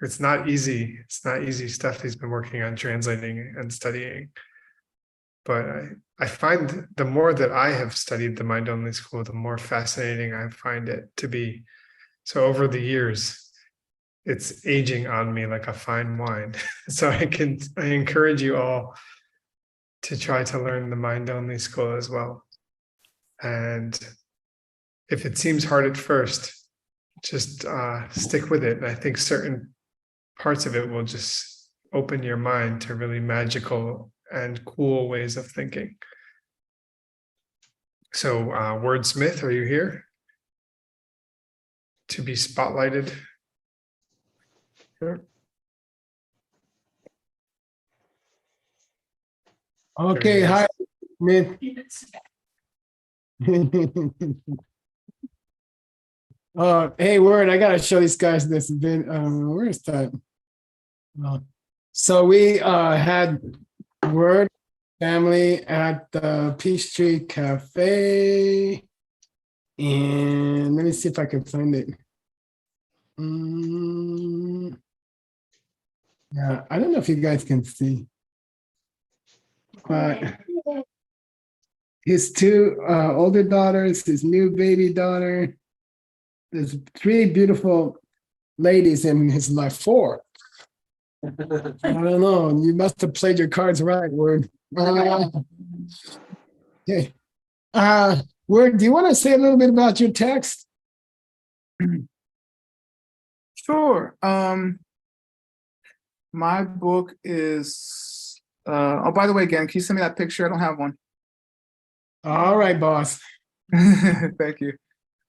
It's not easy. It's not easy stuff he's been working on translating and studying. But I find the more that I have studied the mind-only school, the more fascinating I find it to be. So over the years, it's aging on me like a fine wine. So I encourage you all to try to learn the mind-only school as well. And if it seems hard at first, just stick with it. And I think certain parts of it will just open your mind to really magical and cool ways of thinking. So Wordsmith, are you here to be spotlighted? Sure. Okay, hi, Smith. Hey, Word, I gotta show these guys this event. Where's that? So we had Word family at the Peachtree Cafe, and let me see if I can find it. Yeah, I don't know if you guys can see, but his two older daughters, his new baby daughter. There's 3 beautiful ladies in his life. 4. I don't know. You must have played your cards right, Word. Okay. Word, do you want to say a little bit about your text? Sure. My book is oh, by the way, again, can you send me that picture? I don't have one. All right, boss. Thank you.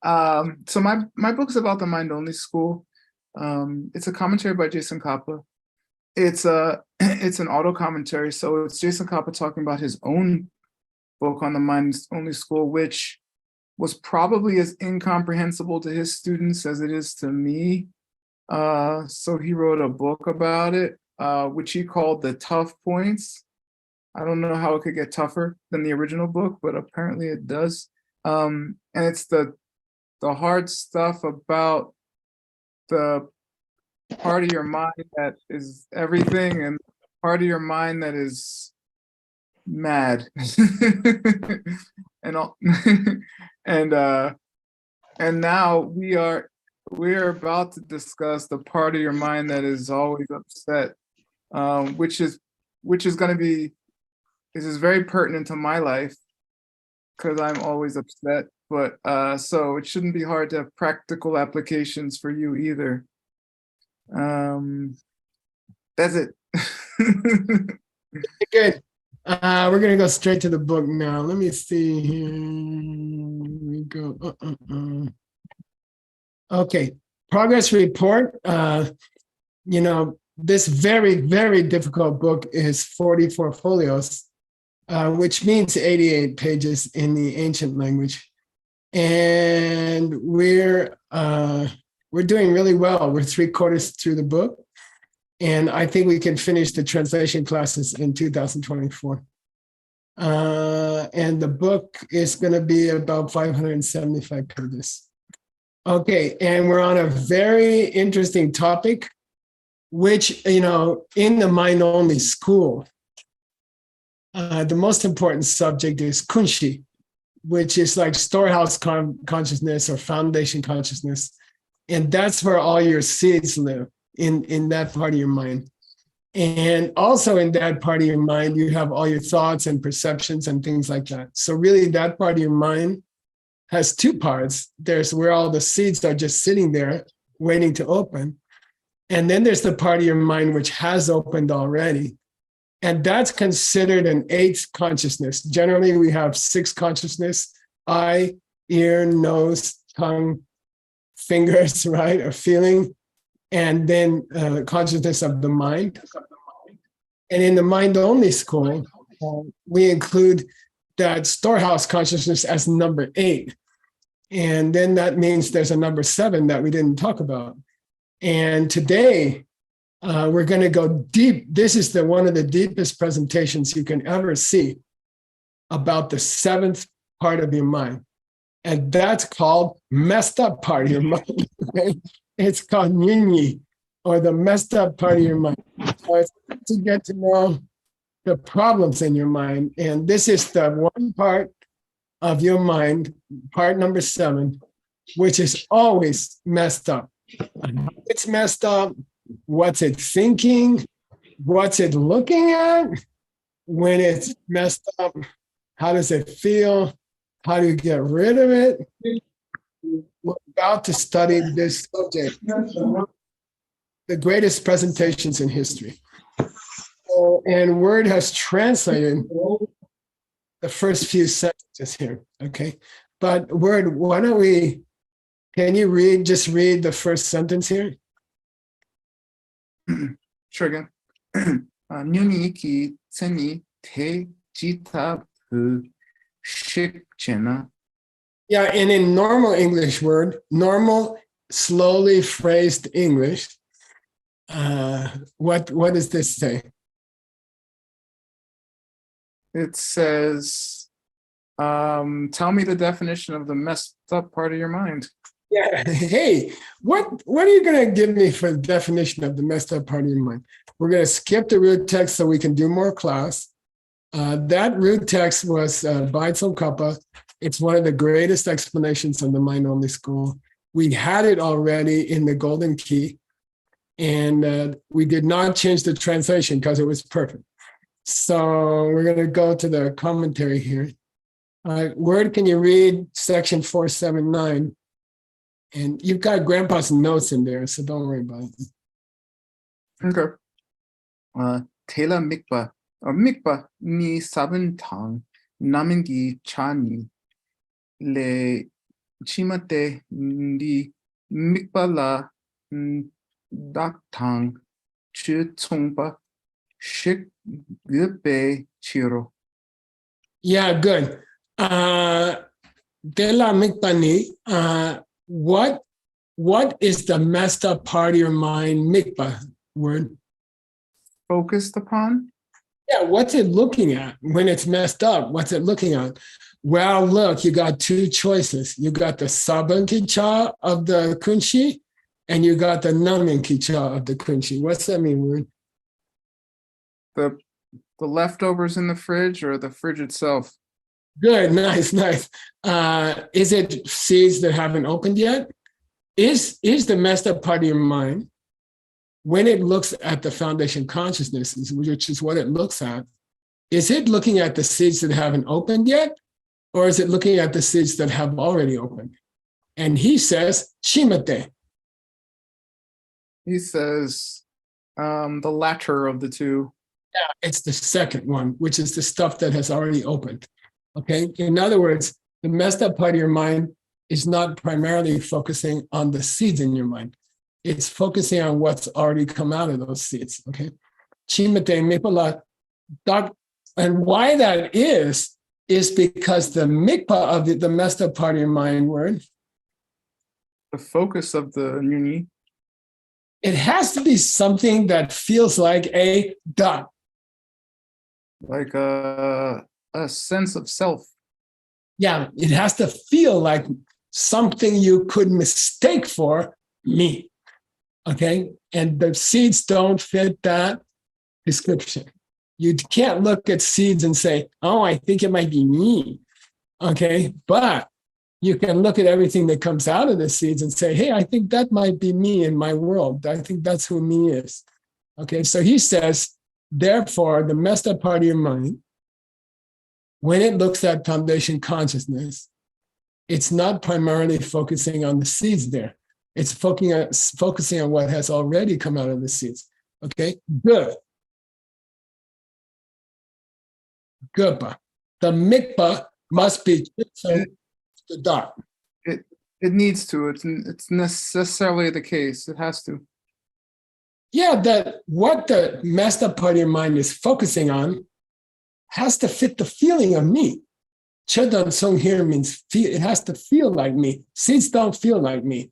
So my book's about the mind-only school. It's a commentary by Jason Kappa. It's an auto commentary, so it's Jason Kappa talking about his own book on the mind-only school, which was probably as incomprehensible to his students as it is to me. So he wrote a book about it, which he called The Tough Points. I don't know how it could get tougher than the original book, but apparently it does. And it's the hard stuff about the part of your mind that is everything and part of your mind that is mad. and all, and now we're about to discuss the part of your mind that is always upset, which is going to be, this is very pertinent to my life because I'm always upset. But so it shouldn't be hard to have practical applications for you either. That's it. Good. We're gonna go straight to the book now. Let me see here. We go. Okay, progress report. This very, very difficult book is 44 folios, which means 88 pages in the ancient language. And we're doing really well. We're 3/4 through the book. And I think we can finish the translation classes in 2024. And the book is going to be about 575 pages. Okay, and we're on a very interesting topic, which, in the mind-only school, the most important subject is kunshi, which is like storehouse consciousness or foundation consciousness. And that's where all your seeds live, in that part of your mind. And also in that part of your mind, you have all your thoughts and perceptions and things like that. So really that part of your mind has 2 parts. There's where all the seeds are just sitting there waiting to open. And then there's the part of your mind which has opened already. And that's considered an 8th consciousness. Generally, we have 6 consciousness: eye, ear, nose, tongue, fingers, right? Or feeling. And then consciousness of the mind. And in the mind-only school, we include that storehouse consciousness as number 8. And then that means there's a number 7 that we didn't talk about. And today, we're going to go deep. This is one of the deepest presentations you can ever see about the 7th part of your mind. And that's called messed up part of your mind. It's called Nyinyi, or the messed up part of your mind. So it's to get to know the problems in your mind. And this is the one part of your mind, part number 7, which is always messed up. It's messed up. What's it thinking? What's it looking at? When it's messed up, how does it feel? How do you get rid of it? We're about to study this subject, the greatest presentations in history. So, and Word has translated the first few sentences here, okay? But Word, why don't we, can you just read the first sentence here? Sure again. 뉴니 기 tseni te jita pu shikchena. Yeah, and in normal English Word, normal, slowly phrased English, what does this say? It says, tell me the definition of the messed up part of your mind. Yeah. Hey, what are you going to give me for the definition of the messed up part of your mind? We're going to skip the root text so we can do more class. That root text was by Tsongkhapa. It's one of the greatest explanations on the mind-only school. We had it already in the Golden Key, and we did not change the translation because it was perfect. So we're going to go to the commentary here. Word, can you read section 479? And you've got Grandpa's notes in there, so don't worry about it. Okay. Tela mikpa, or mikpa ni sabun tang, namingi chani, le chimate ndi mikpa la dak tang, chu tsongpa, shik gube chiro. Yeah, good. Tela mikpa ni, what is the messed up part of your mind, mikpa word? Focused upon? Yeah, what's it looking at when it's messed up? What's it looking at? Well, look, you got two choices. You got the sabun kicha of the kunshi, and you got the namin kicha of the kunshi. What's that mean, word? The leftovers in the fridge or the fridge itself? Good, nice. Is it seeds that haven't opened yet? Is the messed up part of your mind, when it looks at the foundation consciousness, which is what it looks at, is it looking at the seeds that haven't opened yet? Or is it looking at the seeds that have already opened? And he says, Shimate. He says the latter of the two. Yeah, it's the second one, which is the stuff that has already opened. Okay. In other words, the messed up part of your mind is not primarily focusing on the seeds in your mind. It's focusing on what's already come out of those seeds. Okay. Chimate mipala. And why that is because the mikpa of the messed up part of your mind word, the focus of the nyuni, it has to be something that feels like a dot. Like a sense of self. Yeah, it has to feel like something you could mistake for me. Okay. And the seeds don't fit that description. You can't look at seeds and say, oh, I think it might be me. Okay. But you can look at everything that comes out of the seeds and say, hey, I think that might be me in my world. I think that's who me is. Okay. So he says, therefore, the messed up part of your mind, when it looks at foundation consciousness, it's not primarily focusing on the seeds there. It's focusing on what has already come out of the seeds. Okay, good. Goodbye. The mikpa must be the dot. It needs to. It's necessarily the case. It has to. Yeah, that what the messed up part of your mind is focusing on has to fit the feeling of me. Chedan song here means feel. It has to feel like me. Seeds don't feel like me.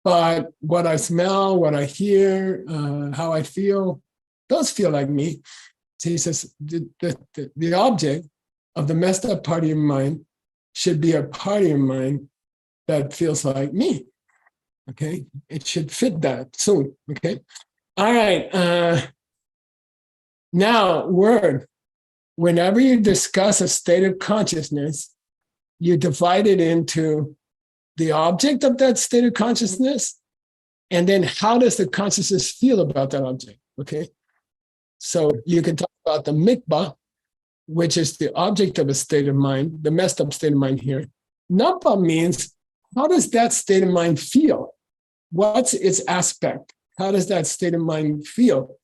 But what I smell, what I hear, how I feel, those feel like me. So he says the object of the messed up part of your mind should be a part of your mind that feels like me. Okay, it should fit that soon. Okay, all right. Now, word. Whenever you discuss a state of consciousness, you divide it into the object of that state of consciousness, and then how does the consciousness feel about that object? Okay, so you can talk about the mikvah, which is the object of a state of mind, the messed up state of mind here. Napa means, how does that state of mind feel? What's its aspect? How does that state of mind feel?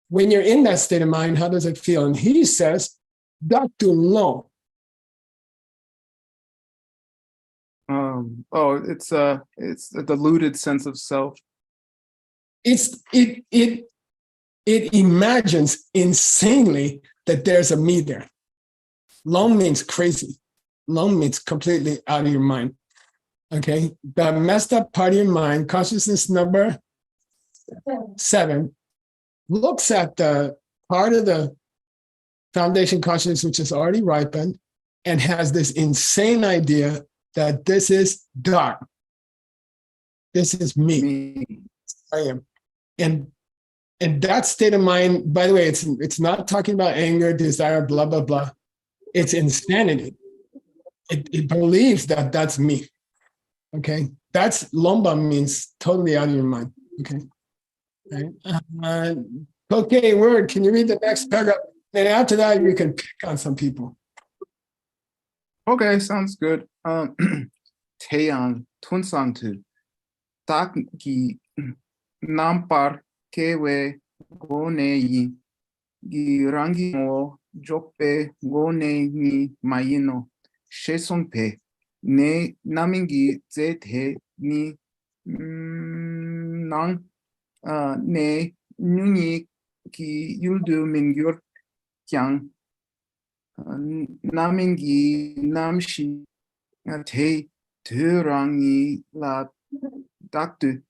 When you're in that state of mind, how does it feel? And he says, Datun lo. It's a deluded sense of self. It imagines insanely that there's a me there. Long means crazy. Long means completely out of your mind. Okay, the messed up part of your mind, consciousness number 7, looks at the part of the foundation consciousness which is already ripened and has this insane idea that this is dark. This is me. I am. And that state of mind, by the way, it's not talking about anger, desire, blah, blah, blah. It's insanity. It believes that that's me. Okay, that's lomba means totally out of your mind. Okay, right. Okay, word. Can you read the next paragraph? And after that, you can pick on some people. Okay, sounds good. Taeyang Tunsantu Taki Nampar Kewe Goneyi Girangi Mo Jope Gone Ni Mayino Shesongpe Ne Namingi Zete Ni Nang Ne Nuni Ki Yuldu Mingyur Kyang Namingi Namshi Te Turangi La Daktu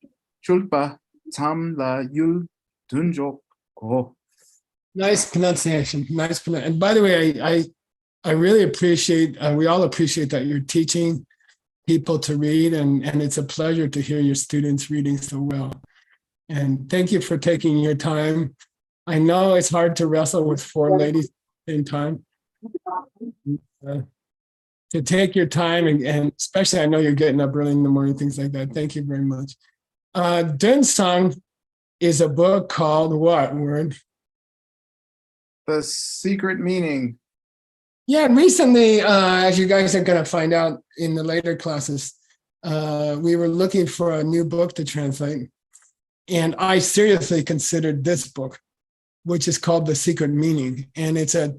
Chulpa Tam La Yul Dunjok Ko. Nice pronunciation. Nice pronunciation. And by the way, I really appreciate, we all appreciate that you're teaching people to read, and it's a pleasure to hear your students reading so well. And thank you for taking your time. I know it's hard to wrestle with 4 ladies at the same time. To take your time, and especially I know you're getting up early in the morning, things like that. Thank you very much. Xuanzang is a book called what, word? The Secret Meaning. Yeah, recently, as you guys are going to find out in the later classes, we were looking for a new book to translate. And I seriously considered this book, which is called The Secret Meaning. And it's a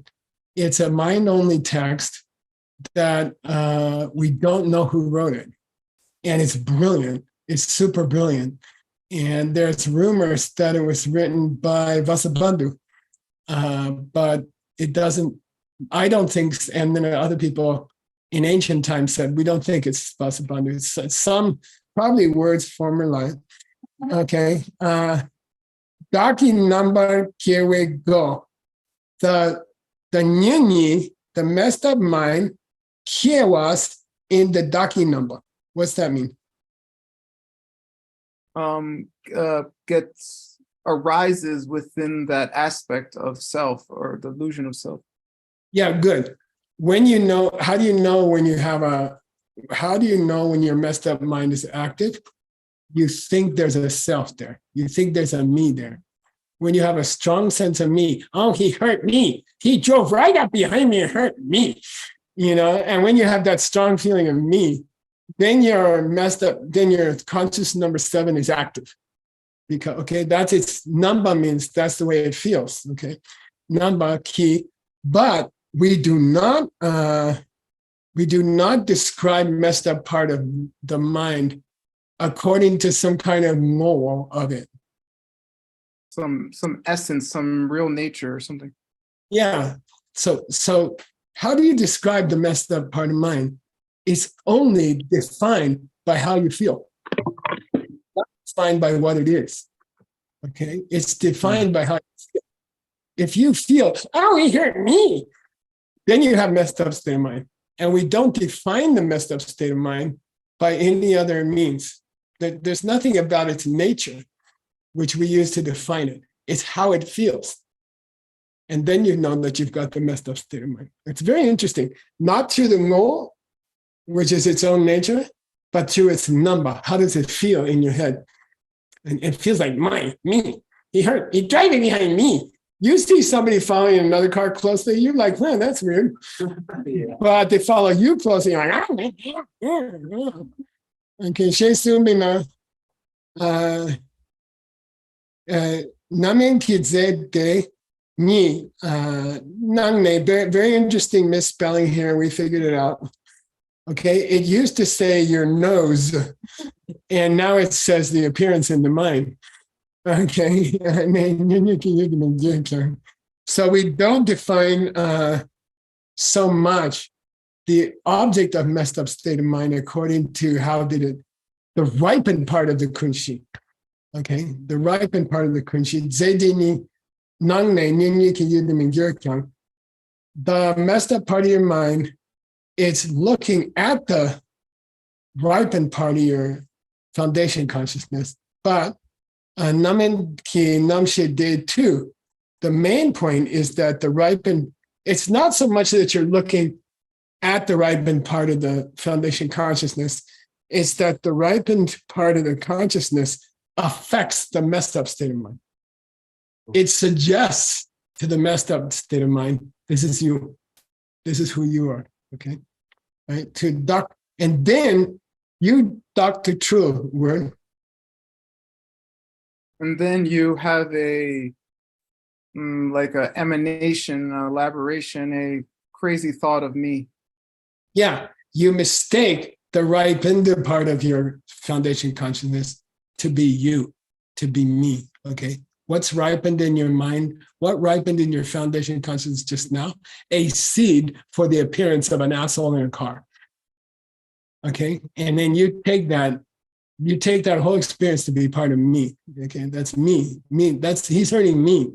mind-only text that we don't know who wrote it. And it's brilliant. It's super brilliant. And there's rumors that it was written by Vasubandhu, but it doesn't, I don't think, and then other people in ancient times said, we don't think it's Vasubandhu. It's some probably words formerly. Okay. Daki number kiwe go. The nyinyi, the messed up mind, was in the Daki number. What's that mean? Arises within that aspect of self or the illusion of self. Yeah, good. When you know, how do you know when your messed up mind is active? You think there's a self there. You think there's a me there. When you have a strong sense of me, oh, he hurt me. He drove right up behind me and hurt me. And when you have that strong feeling of me, then you're messed up, then your conscious number 7 is active. Because, okay, that's its namba means that's the way it feels. Okay. Namba ki, but we do not describe messed up part of the mind according to some kind of moral of it. Some essence, some real nature or something. Yeah. So how do you describe the messed up part of mind? It's only defined by how you feel. Not defined by what it is. Okay? It's defined by how you feel. If you feel, oh, he hurt me, then you have messed up state of mind. And we don't define the messed up state of mind by any other means. There's nothing about its nature, which we use to define it. It's how it feels. And then you know that you've got the messed up state of mind. It's very interesting. Not through the no, which is its own nature, but through its number. How does it feel in your head? And it feels like me. He driving behind me. You see somebody following another car closely, you're like, man, that's weird. Yeah. But they follow you closely, you're like, oh, okay, Shea Sumina, Namin Kidze de Ni, Nangne, very interesting misspelling here. We figured it out. Okay, it used to say your nose, and now it says the appearance in the mind. Okay, so we don't define so much the object of messed up state of mind according to how did it, the ripened part of the kunshi. Okay, the ripened part of the kunshi. The messed up part of your mind, it's looking at the ripened part of your foundation consciousness, but Namin ki namshe de too. The main point is that the ripened, it's not so much that you're looking at the ripened part of the foundation consciousness, it's that the ripened part of the consciousness affects the messed up state of mind. It suggests to the messed up state of mind, this is you. This is who you are. Okay. Right? To duck, and then you duck to true word. And then you have a like a emanation, an elaboration, a crazy thought of me. Yeah, you mistake the ripened part of your foundation consciousness to be you, to be me. Okay, what's ripened in your mind? What ripened in your foundation consciousness just now? A seed for the appearance of an asshole in a car. Okay, and then you take that whole experience to be part of me. Okay, that's me. That's he's hurting me.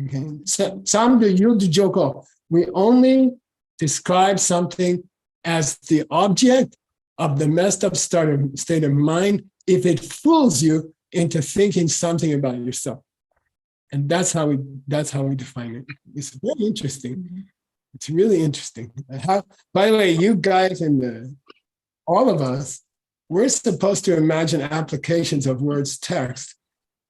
Okay, so Samdu Yudu Joko. We only describe something as the object of the messed up state of mind if it fools you into thinking something about yourself. And that's how we define it. It's very interesting. It's really interesting. By the way, you guys and all of us, we're supposed to imagine applications of words text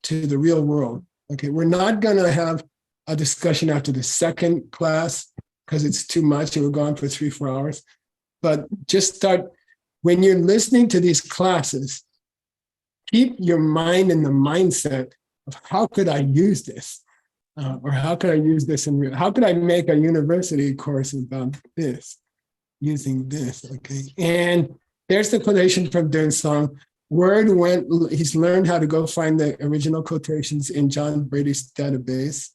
to the real world. Okay, we're not going to have a discussion after the second class because it's too much and we're going for 3-4 hours. But just start, when you're listening to these classes, keep your mind in the mindset of how could I use this? Or how could I use this in real? How could I make a university course about this, using this? Okay, and there's the quotation from Xuanzang. He's learned how to go find the original quotations in John Brady's database.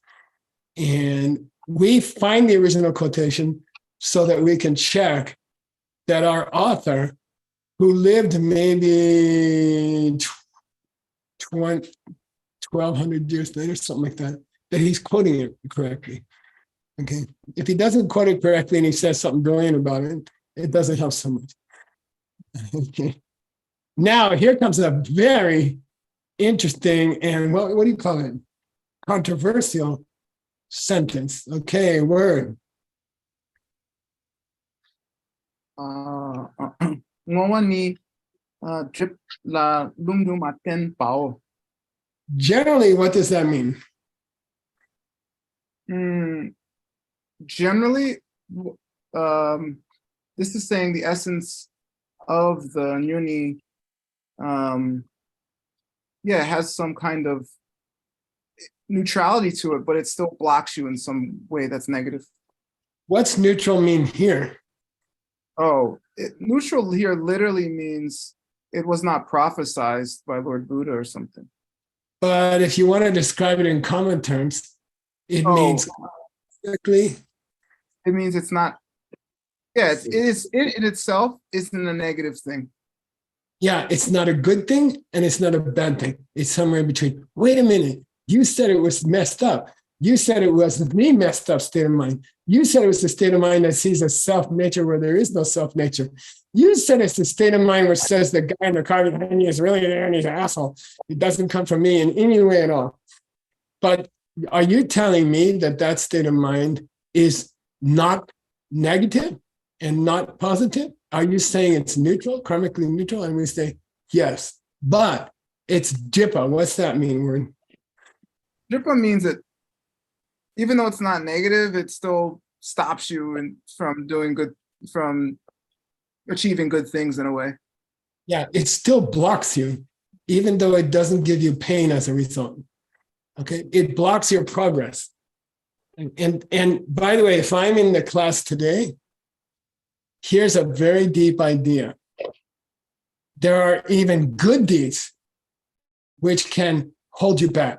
And we find the original quotation so that we can check that our author, who lived maybe 1,200 years later, something like that, that he's quoting it correctly. Okay. If he doesn't quote it correctly and he says something brilliant about it, it doesn't help so much. Okay. Now, here comes a very interesting and what do you call it? Controversial sentence. Okay, word. Generally, what does that mean? Generally, this is saying the essence of the Nyuni, it has some kind of neutrality to it, but it still blocks you in some way that's negative. What's neutral mean here? Neutral here literally means it was not prophesized by Lord Buddha or something. But if you want to describe it in common terms, it means strictly. It means it's not. Yeah, it in itself isn't a negative thing. Yeah, it's not a good thing and it's not a bad thing. It's somewhere in between. Wait a minute. You said it was messed up. You said it was the messed up state of mind. You said it was the state of mind that sees a self nature where there is no self nature. You said it's the state of mind which says the guy in the car behind me is really there and he's an asshole. It doesn't come from me in any way at all. But are you telling me that that state of mind is not negative and not positive? Are you saying it's neutral, karmically neutral? And we say, yes, but it's jipa. What's that mean word? Jipa means that even though it's not negative, it still stops you from doing good, from achieving good things in a way. Yeah, it still blocks you, even though it doesn't give you pain as a result. Okay, it blocks your progress. And by the way, if I'm in the class today, here's a very deep idea. There are even good deeds which can hold you back.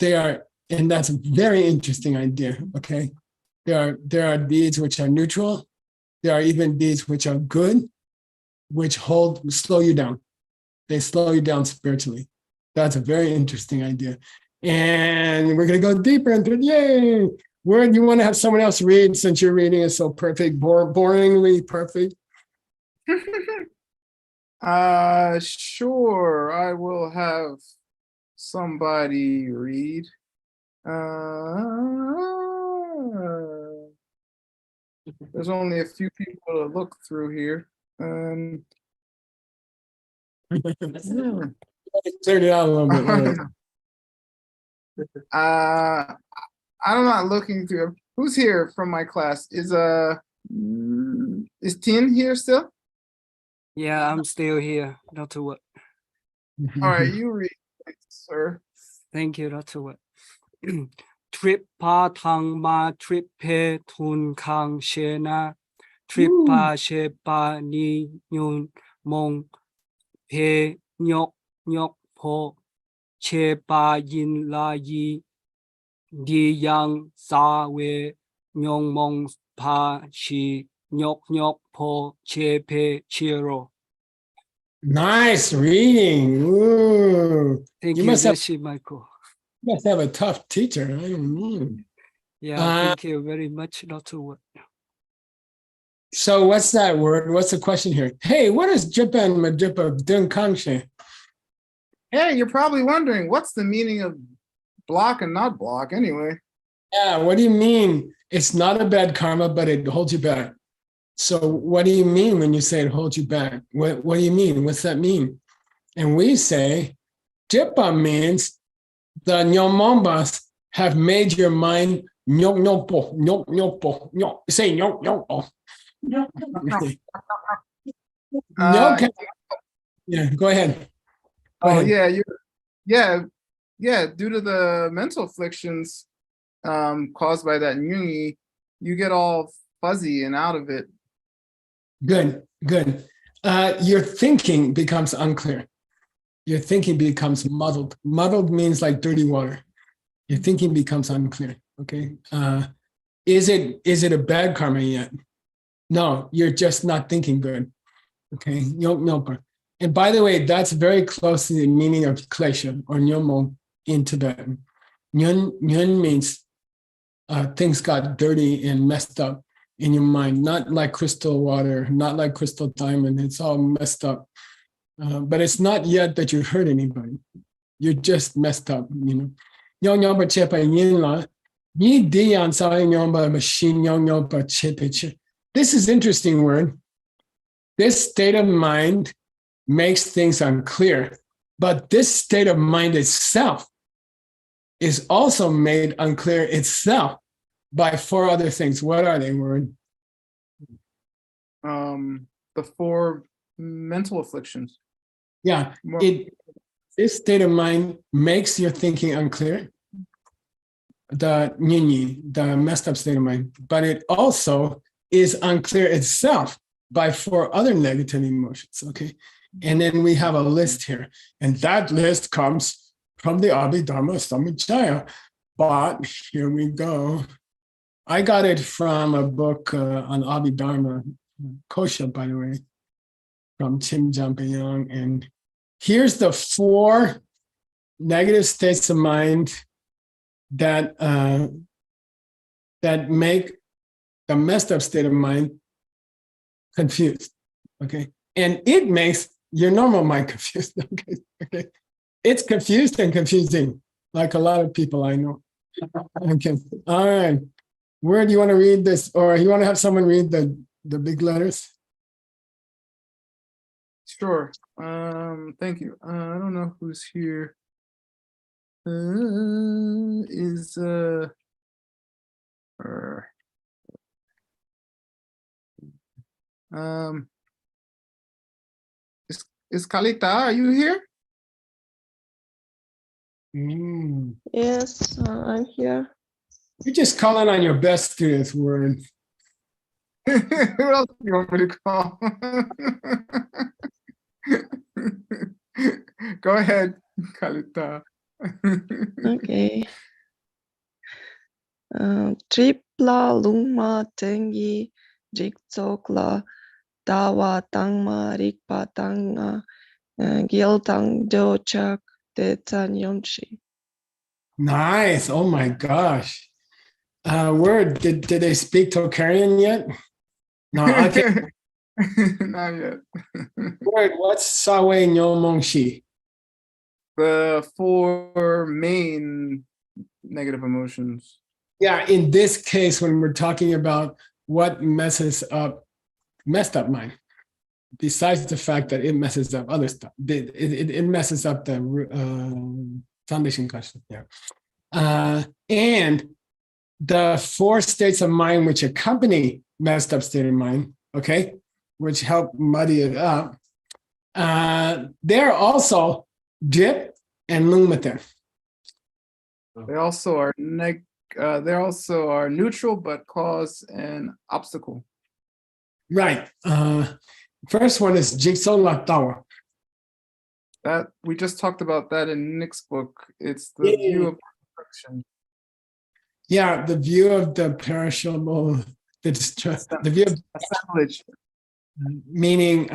They are, and that's a very interesting idea. Okay, there are deeds which are neutral. There are even deeds which are good, which slow you down. They slow you down spiritually. That's a very interesting idea. And we're going to go deeper into it. Yay! Word, you want to have someone else read since your reading is so perfect, boringly perfect? Sure. I will have somebody read. There's only a few people to look through here. Cleared it out a little bit. I'm not looking through. Who's here from my class? Is Tin here still? Yeah, I'm still here, Dr. Wood. All right, you read, sir. Thank you, Dr. Wood. Trip pa thang ma trip pe thun khang shena trip pa she pa ni nyun mong pe nyok nyok po che pa yin la yi di yang sa we nyong mong pa shi nyok nyok po che pe chiro. Nice reading. Ooh. Thank You you, must have Geshe Michael. a tough teacher. I don't know. Yeah, thank you very much, Dr. Wood. So what's that word? What's the question here? Hey, what is jipa and majipa dun kangshe? Hey, you're probably wondering what's the meaning of block and not block anyway. Yeah, what do you mean? It's not a bad karma, but it holds you back. So what do you mean when you say it holds you back? What do you mean? What's that mean? And we say, jipa means the nyomombas have made your mind nyok nyokpo, nyok nyokpo, nyok. Say nyok nyokpo. Nyok. Yeah, go ahead. Go ahead. Yeah. Due to the mental afflictions caused by that nyungi, you get all fuzzy and out of it. Good. Your thinking becomes unclear. Your thinking becomes muddled. Muddled means like dirty water. Your thinking becomes unclear. Okay. Is it a bad karma yet? No, you're just not thinking good. Okay. And by the way, that's very close to the meaning of klesha or nyomo in Tibetan. Nyun means things got dirty and messed up in your mind, not like crystal water, not like crystal diamond. It's all messed up. But it's not yet that you hurt anybody. You're just messed up, you know. This is interesting word. This state of mind makes things unclear, but this state of mind itself is also made unclear itself by four other things. What are they, Warren? The four mental afflictions. Yeah, this state of mind makes your thinking unclear, the nyinyi, the messed up state of mind, but it also is unclear itself by four other negative emotions, okay? And then we have a list here, and that list comes from the Abhidharma Samujjaya, but here we go. I got it from a book on Abhidharma, Kosha, by the way, from Tim Jampayong. And here's the four negative states of mind that that make the messed up state of mind confused. Okay. And it makes your normal mind confused. Okay. Okay. It's confused and confusing, like a lot of people I know. Okay. All right. Where do you want to read this? Or you want to have someone read the big letters? Sure. Thank you. I don't know who's here. Is um is Kalita, are you here? Yes, I'm here. You're just calling on your best students, Word. Who else do you want me to call? Go ahead, Kalita. Okay. Tripla lungma tengi jikzokla dawa tangma rikpa tanga giltang dochak de tanyonchi. Nice. Oh my gosh. Word, did they speak Tocharian yet? No, okay. Not yet. Word, what's Sawe Nyomongshi? The 4 main negative emotions. Yeah, in this case, when we're talking about what messed up mind, besides the fact that it messes up other stuff, it messes up the foundation question there. And the 4 states of mind which accompany messed up state of mind, okay, which help muddy it up, they're also Jip and Lungmatan. They also are neutral but cause an obstacle. Right. First one is Jigsaw Latawa. That we just talked about that in Nick's book. It's the view of perfection. Yeah, the view of the perishable, the view of Assemblage. meaning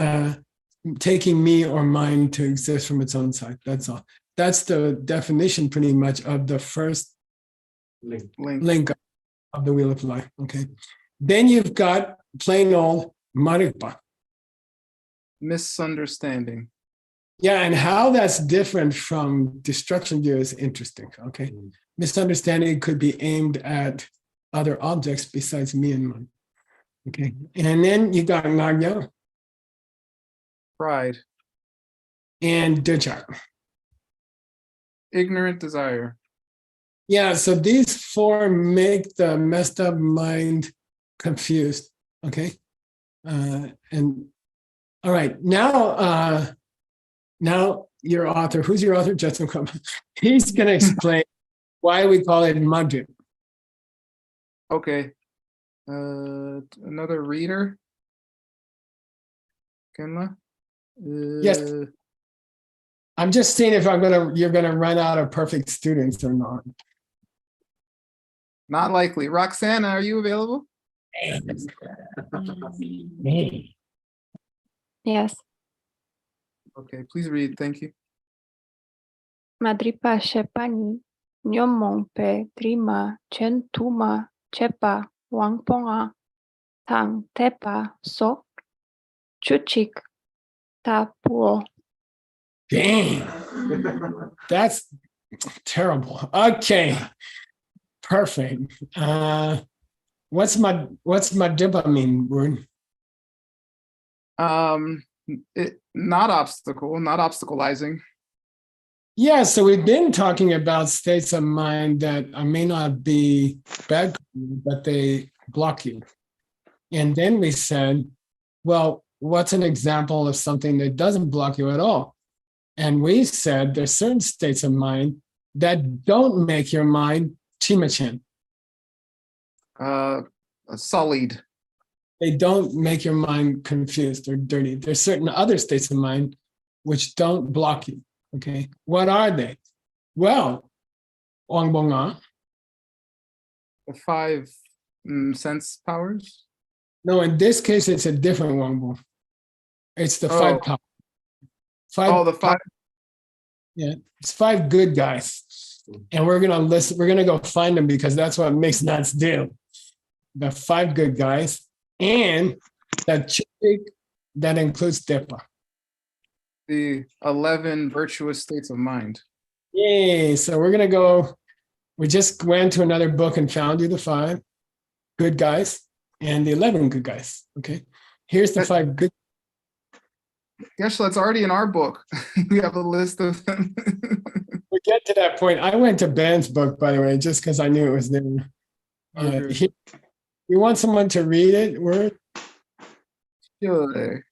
taking me or mine to exist from its own side. That's all. That's the definition pretty much of the first link of the wheel of life. Okay. Then you've got plain old Marikpa. Misunderstanding. Yeah, and how that's different from destruction view is interesting. Okay. Misunderstanding could be aimed at other objects besides me and mine. Okay. And then you got Nagya Pride. and Dujak. Ignorant desire. Yeah, so these 4 make the messed up mind confused. Okay. And all right, now your author, who's your author? Justin Coleman. He's going to explain why we call it Madrid. Okay. Another reader. Kenla? Yes. I'm just seeing if you're gonna run out of perfect students or not. Not likely. Roxana, are you available? Yes. Okay, please read. Thank you. Madripa Shepani, Nyomongpe, Drima, Chentuma, Chepa, Wangponga, Tang, Tepa, Sok, Chuchik, Tapuo. Dang, that's terrible. Okay, perfect. What's Madripa mean, word? Not obstacleizing. Yeah, so we've been talking about states of mind that may not be bad, but they block you. And then we said, well, what's an example of something that doesn't block you at all? And we said there's certain states of mind that don't make your mind chimachin. Sullied. They don't make your mind confused or dirty. There's certain other states of mind which don't block you. Okay, what are they? Well, Wangbonga. The 5 sense powers. No, in this case, it's a different Wangbong. It's the 5 power. 5. The 5. Yeah, it's 5 good guys, and we're gonna listen. We're gonna go find them because that's what makes nuts do. The 5 good guys, and That Chuchik, that includes Tepa. The 11 virtuous states of mind. Yay. So we're going to go. We just went to another book and found you the 5 good guys and the 11 good guys. Okay. Here's the 5 good. Geshe, that's already in our book. We have a list of them. We'll get to that point. I went to Ben's book, by the way, just because I knew it was there. Okay. You want someone to read it? Word? Sure.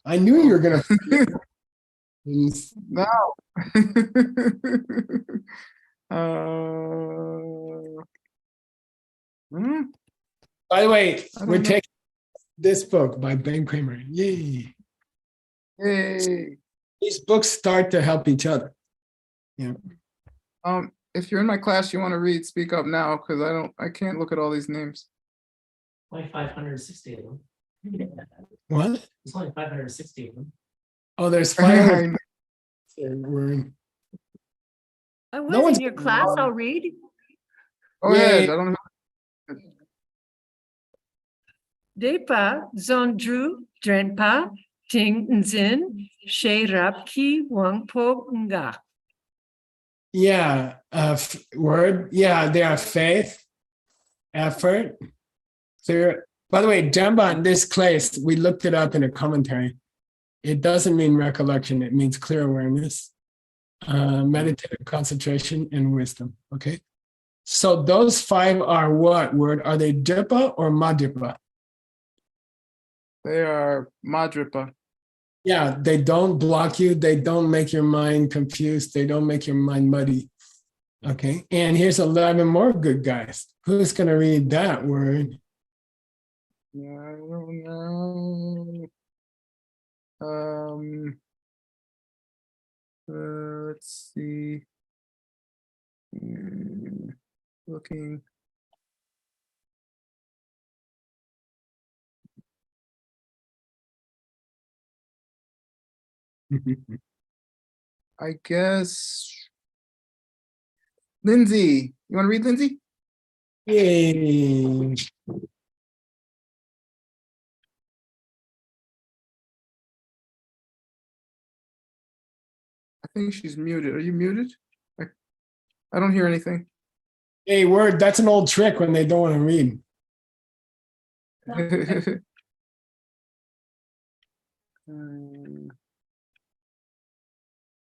I knew you were going to. No. By the way, we're know. taking this book by Ben Kramer. Yay. Hey. These books start to help each other. Yeah. If you're in my class, you want to read, speak up now, because I can't look at all these names. Only 560 of them. What? There's only 560 of them. Oh, there's 5. I I was No one's- in your class, I'll read. Go ahead. Yay. I don't Depa, Zondru, Drenpa, Ting Nzin, She Rapki, Wangpo Nga. Yeah. Word. Yeah, they are faith, effort. By the way, Jamba in this place, we looked it up in a commentary. It doesn't mean recollection. It means clear awareness, meditative concentration, and wisdom. Okay. So those 5 are what word? Are they Dirpa or Madripa? They are Madripa. Yeah, they don't block you. They don't make your mind confused. They don't make your mind muddy. Okay. And here's 11 more good guys. Who's going to read that word? I don't know. Let's see. Looking. I guess. Lindsay, you want to read, Lindsay? Yay. I think she's muted. Are you muted? I don't hear anything. Hey, word, that's an old trick when they don't want to read.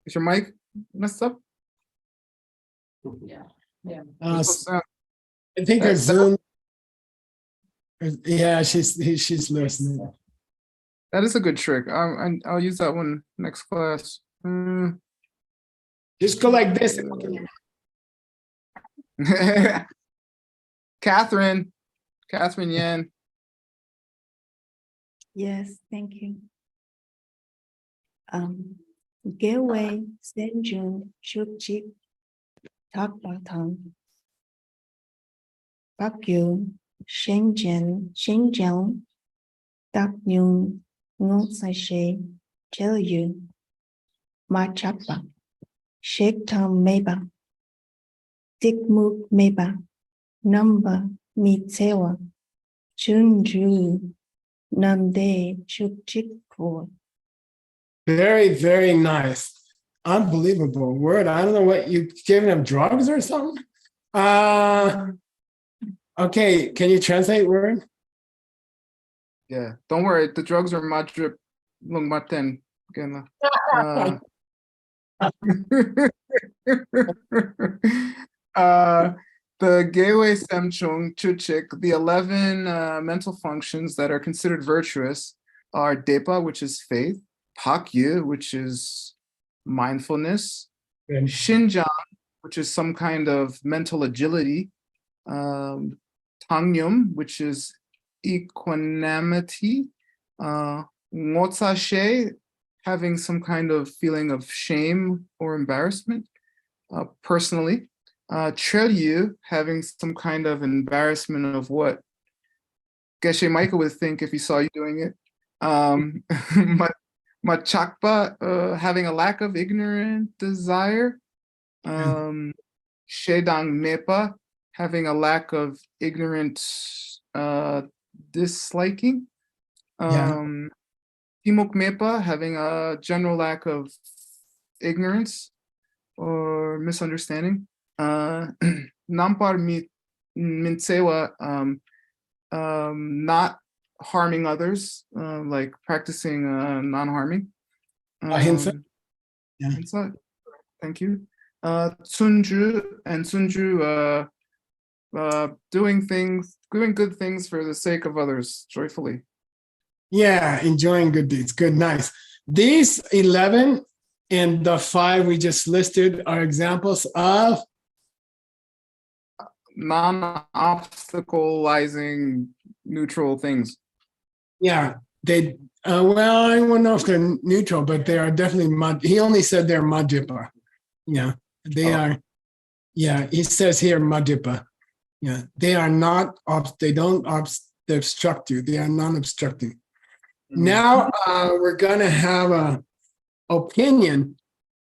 Is your mic messed up? Yeah. I think her Zoom. Yeah, she's listening. That is a good trick. I'll use that one next class. Just go like this. Catherine Yan. Yes, thank you. Gateway, Senjun, Chukchik, Takbatang, Bakyu, Xinjiang, Dakyun, Ngotsashe, Jelu, Machapa, Shektam Meba, Dikmuk Meba, Number Mitsewa, Chunju, Nande, Chukchikor. Very, very nice. Unbelievable word. I don't know what you giving them drugs or something. Okay, can you translate word? Yeah, don't worry. The drugs are Madrip Lung Maten. The Gateway Semchung Chuchik, the 11 mental functions that are considered virtuous are Depa, which is faith, Pakyu, which is mindfulness, Xinjiang, which is some kind of mental agility, Tangyum, which is equanimity, Ngotsashe, having some kind of feeling of shame or embarrassment, personally, Trelyu, having some kind of embarrassment of what Geshe Michael would think if he saw you doing it, Machakpa, having a lack of ignorant desire, Shedang mepa, having a lack of ignorant disliking. Timok mepa, having a general lack of ignorance or misunderstanding. Nampar mintsewa, not harming others, like practicing non-harming. Ahimsa. Yeah. Ahimsa. Thank you. Tsunju and Tsunju, doing good things for the sake of others joyfully. Yeah, enjoying good deeds. Good, nice. These 11 and the 5 we just listed are examples of Non-obstacleizing neutral things. yeah, they well, I don't know if they're neutral, but they are definitely mud. He only said they're Madhya. Yeah, they are. Yeah, he says here Madhya. Yeah, they are not. They don't obstruct you. They are non-obstructing. Now we're gonna have a opinion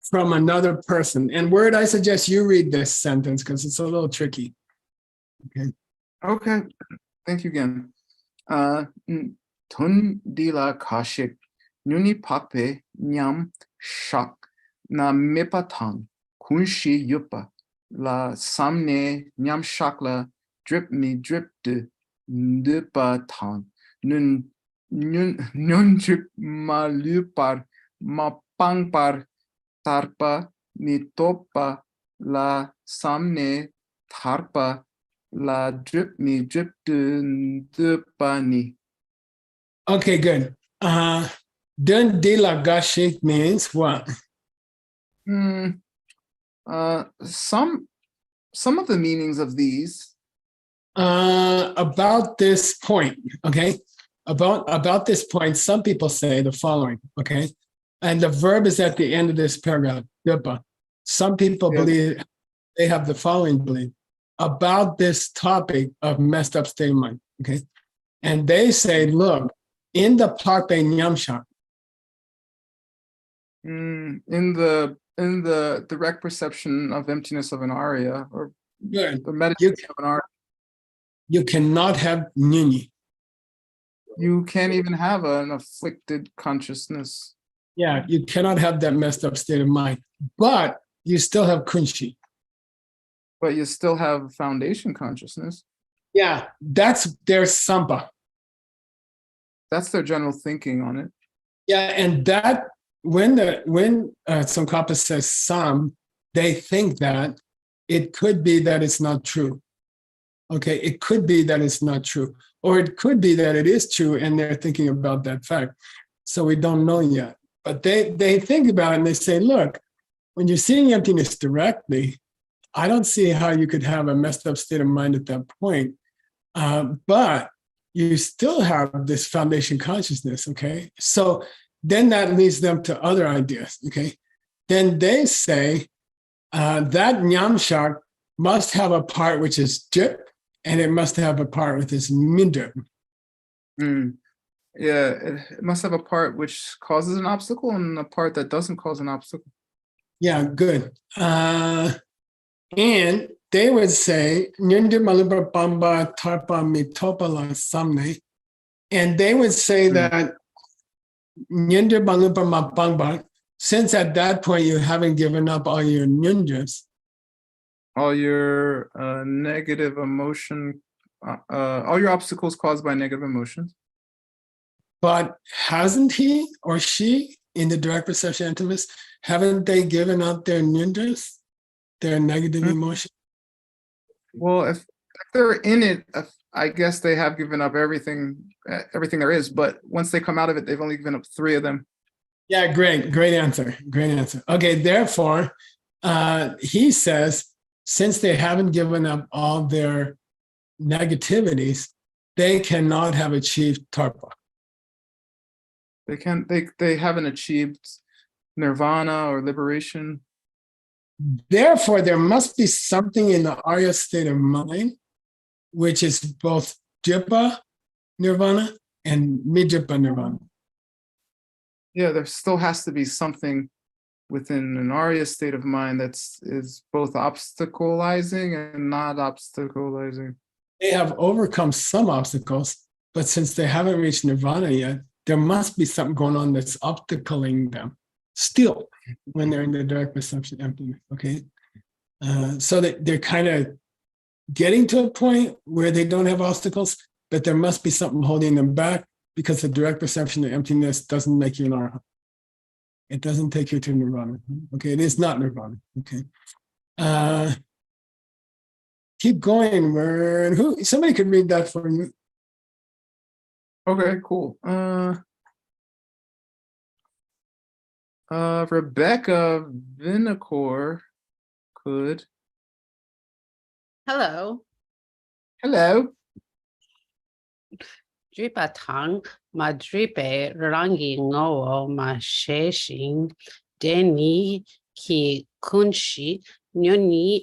from another person. And Word, I suggest you read this sentence because it's a little tricky. Okay. Okay. Thank you again. Tun dila kashik nyuni pape nyam shak na mipatang kunshi yupa la samne nyam shakla drip mi drip de dupa tang nun drip malupar mapangpar tarpa mi topa la samne tarpa la drip mi drip de pani. Okay, good. Dun de la gashik means what? Some of the meanings of these. About this point, okay? About this point, some people say the following, okay? And the verb is at the end of this paragraph, dupa. Some people believe they have the following belief about this topic of messed up state of mind, okay? And they say, look, in the Parpe Nyamshak. In the direct perception of emptiness of an aria, or Good. the meditation of an aria. You cannot have nyunyi. You can't even have an afflicted consciousness. Yeah, you cannot have that messed up state of mind, but you still have kunshi. But you still have foundation consciousness. Yeah, that's their sampa. That's their general thinking on it. Yeah, and that when Tsongkhapa says some, they think that it could be that it's not true. Okay, it could be that it's not true, or it could be that it is true, and they're thinking about that fact. So we don't know yet. But they think about it and they say, look, when you're seeing emptiness directly, I don't see how you could have a messed up state of mind at that point. But you still have this foundation consciousness, okay? So then that leads them to other ideas, okay? Then they say that Nyamshak must have a part which is drip, and it must have a part which is mindrip. Yeah, it must have a part which causes an obstacle and a part that doesn't cause an obstacle. Yeah, good. And they would say, Nyundir Malupa Bamba Tarpa Mitopala Samne. And they would say that Nyundir Malupa Mapangba, since at that point you haven't given up all your nyunjas. All your negative emotion, all your obstacles caused by negative emotions. But hasn't he or she, in the direct perception intimates, haven't they given up their nyunjas, their negative emotion? Well, if they're in it, I guess they have given up everything there is. But once they come out of it, they've only given up 3 of them. Yeah, great answer. Okay, therefore, he says, since they haven't given up all their negativities, they cannot have achieved tarpa. They haven't achieved nirvana or liberation. Therefore, there must be something in the Arya state of mind, which is both Jipa nirvana and Mijipa nirvana. Yeah, there still has to be something within an Arya state of mind is both obstacleizing and not obstacleizing. They have overcome some obstacles, but since they haven't reached nirvana yet, there must be something going on that's obstacling them still when they're in the direct perception emptiness. Okay. So that they're kind of getting to a point where they don't have obstacles, but there must be something holding them back because the direct perception of emptiness doesn't make you an arhat. It doesn't take you to nirvana. Okay, it is not nirvana. Okay. Keep going, Vern. Somebody could read that for you. Okay, cool. Rebecca Vinacore could. Hello. Hello. Dripa tang ma dripe rangi ngoo ma sheshin deni ki kunshi nyoni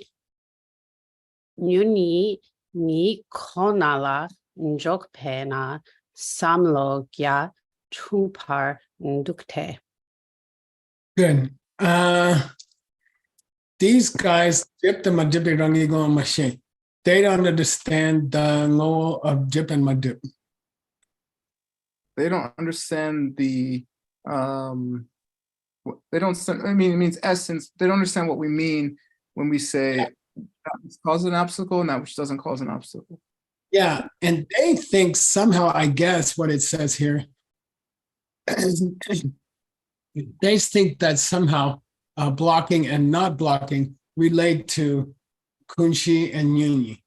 ni konala njokpena samlo gya chupar ndukte. Good. These guys, Jip the Madip Rangi Go Mashe. They don't understand the law of Jip and Madip. They don't understand the they don't, I mean, it means essence. They don't understand what we mean when we say that which causes an obstacle and that which doesn't cause an obstacle. Yeah, and they think somehow, I guess what it says here, they think that somehow blocking and not blocking relate to Kunshi and Yunyi.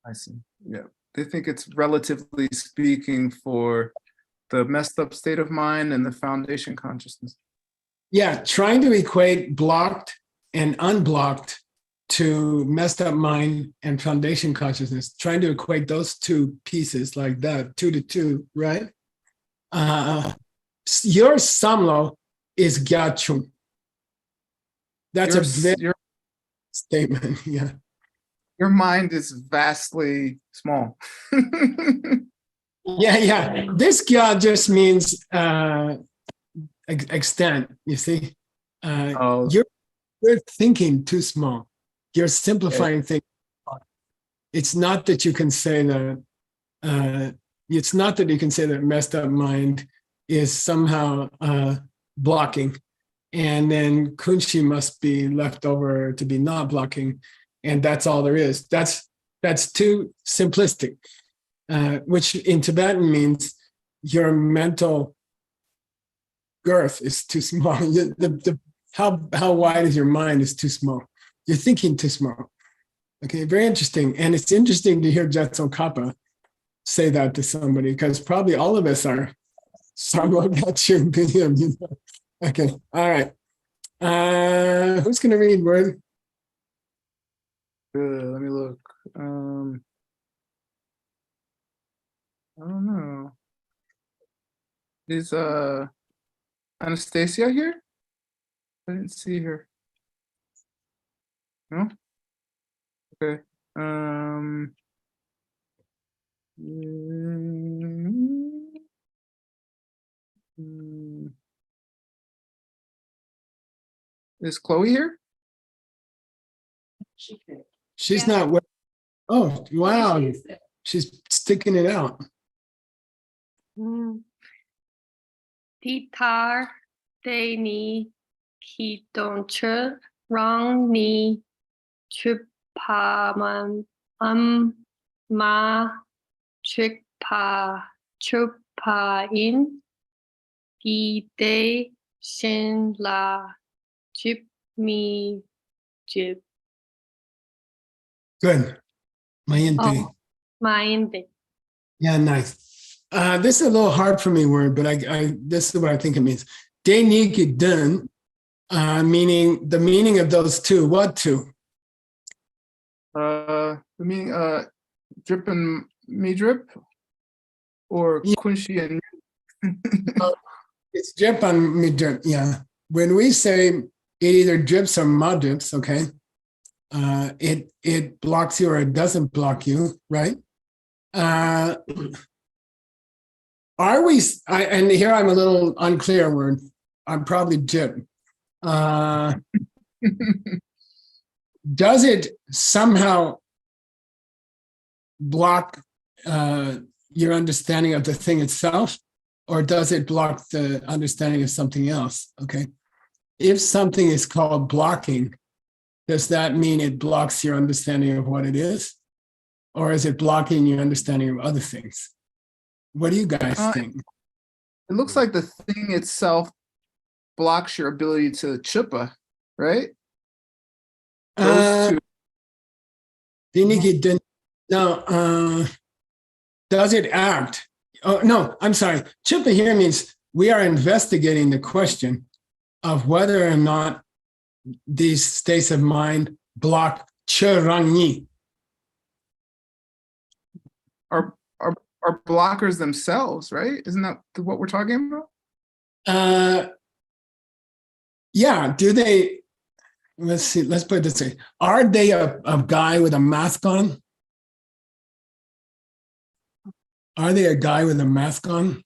I see. Yeah. They think it's relatively speaking for the messed up state of mind and the foundation consciousness. Yeah, trying to equate blocked and unblocked to messed up mind and foundation consciousness, trying to equate those two pieces like that, 2 to 2, right? Your samlo is gyachung. That's a very statement, yeah. Your mind is vastly small. Yeah. This gya just means extent, you see. You're thinking too small. You're simplifying things. It's not that you can say that, it's not that you can say that messed up mind is somehow blocking, and then kunshi must be left over to be not blocking, and that's all there is. That's too simplistic, which in Tibetan means your mental girth is too small. How wide is your mind is too small. You're thinking too small. Okay, very interesting. And it's interesting to hear Jetson Kappa say that to somebody, because probably all of us are somewhat got you, you know. Okay, all right. Who's going to read word? Let me look. I don't know. Is Anastasia here? I didn't see her. No? Okay. Is Chloe here? She's not. Oh, wow. She's sticking it out. Titar Deni Kitonche Rang Ni Chupaman Ma Chikpa Chupa Gide Shin La Chip Mi Chip. Good. Mayinte. Mayinte. Yeah, nice. This is a little hard for me word, but I this is what I think it means. Deniki dun, meaning the meaning of those two. What two? The meaning drip and me drip, or kunshi and it's drip and me drip. Yeah. When we say it either drips or ma drips, okay, it blocks you or it doesn't block you, right? Are we? And here I'm a little unclear. I'm probably drip. Uh, does it somehow block your understanding of the thing itself, or does it block the understanding of something else? Okay. If something is called blocking, does that mean it blocks your understanding of what it is? Or is it blocking your understanding of other things? What do you guys think? It looks like the thing itself blocks your ability to chupa, right? Those two. No, does it act? Oh, no, I'm sorry. Chupa here means we are investigating the question of whether or not these states of mind block charangi. Are blockers themselves, right? Isn't that what we're talking about? Yeah, do they, let's see, let's put it this way. Are they a guy with a mask on? Are they a guy with a mask on?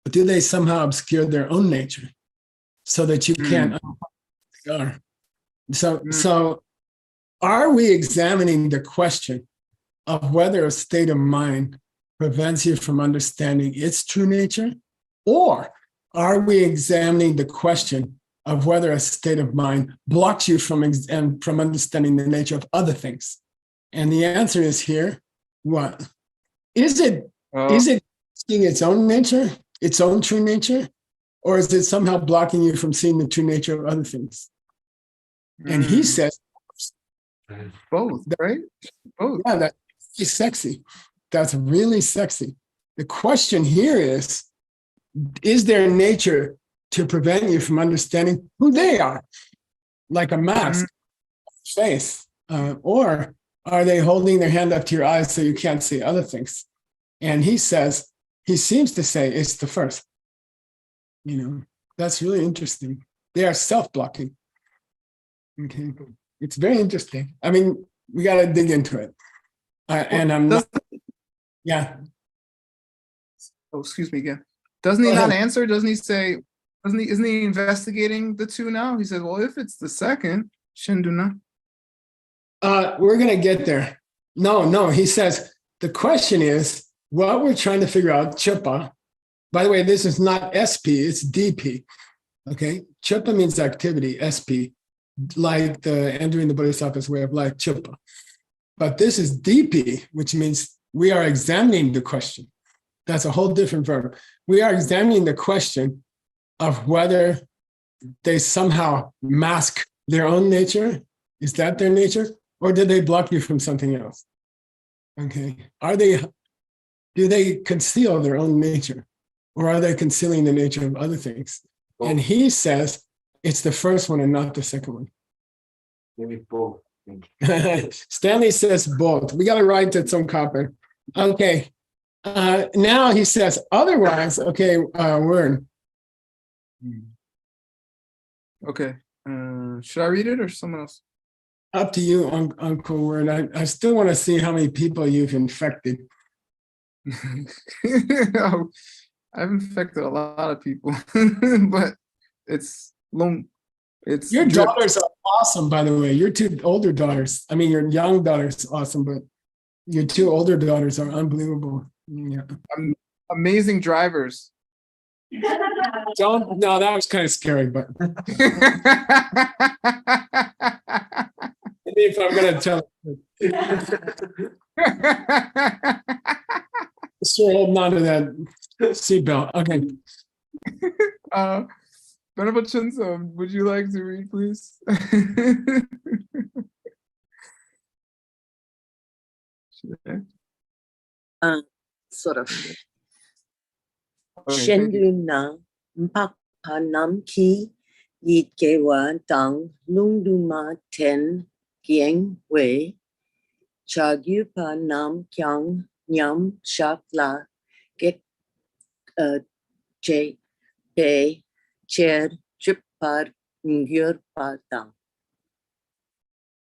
Or do they somehow obscure their own nature so that you can't understand what they are? So are we examining the question of whether a state of mind prevents you from understanding its true nature? Or are we examining the question of whether a state of mind blocks you from understanding the nature of other things? And the answer is here, what? Is it seeing its own nature, its own true nature? Or is it somehow blocking you from seeing the true nature of other things? And he says, both, right? Both. Yeah, that's sexy. That's really sexy. The question here is their nature to prevent you from understanding who they are, like a mask, face, or are they holding their hand up to your eyes so you can't see other things? And he seems to say it's the first. You know, that's really interesting. They are self-blocking. Okay, it's very interesting. I mean, we got to dig into it. And I'm not, yeah. Oh, excuse me again. Doesn't he not answer? Doesn't he say, isn't he investigating the two now? He says, well, if it's the second, Shinduna. We're going to get there. No, he says, the question is, what we're trying to figure out, Chupa, by the way, this is not SP, it's DP. Okay, Chupa means activity, SP, like the entering the Bodhisattva's way of life, Chupa. But this is DP, which means we are examining the question. That's a whole different verb. We are examining the question of whether they somehow mask their own nature. Is that their nature? Or did they block you from something else? Okay. Do they conceal their own nature? Or are they concealing the nature of other things? And he says it's the first one and not the second one. Maybe both. Stanley says both. We got to write that some copper. Okay. Now he says otherwise. Okay, Wern. Okay. Should I read it or someone else? Up to you, Uncle Wern. I still want to see how many people you've infected. I've infected a lot of people, but it's long. It's your daughters are awesome, by the way. Your two older daughters. I mean, your young daughter's awesome, but your two older daughters are unbelievable. Yeah, amazing drivers. No, that was kind of scary, but if I'm gonna tell. Sure, holding on to that seatbelt. Okay. Venerable Xuanzang, would you like to read, please? Sort of. Shenduna mpakpa namki yitgewa dang lungduma ten gieng wei chagyupa nam kyang nyam shakla get che pe cher chipar ngyur patang.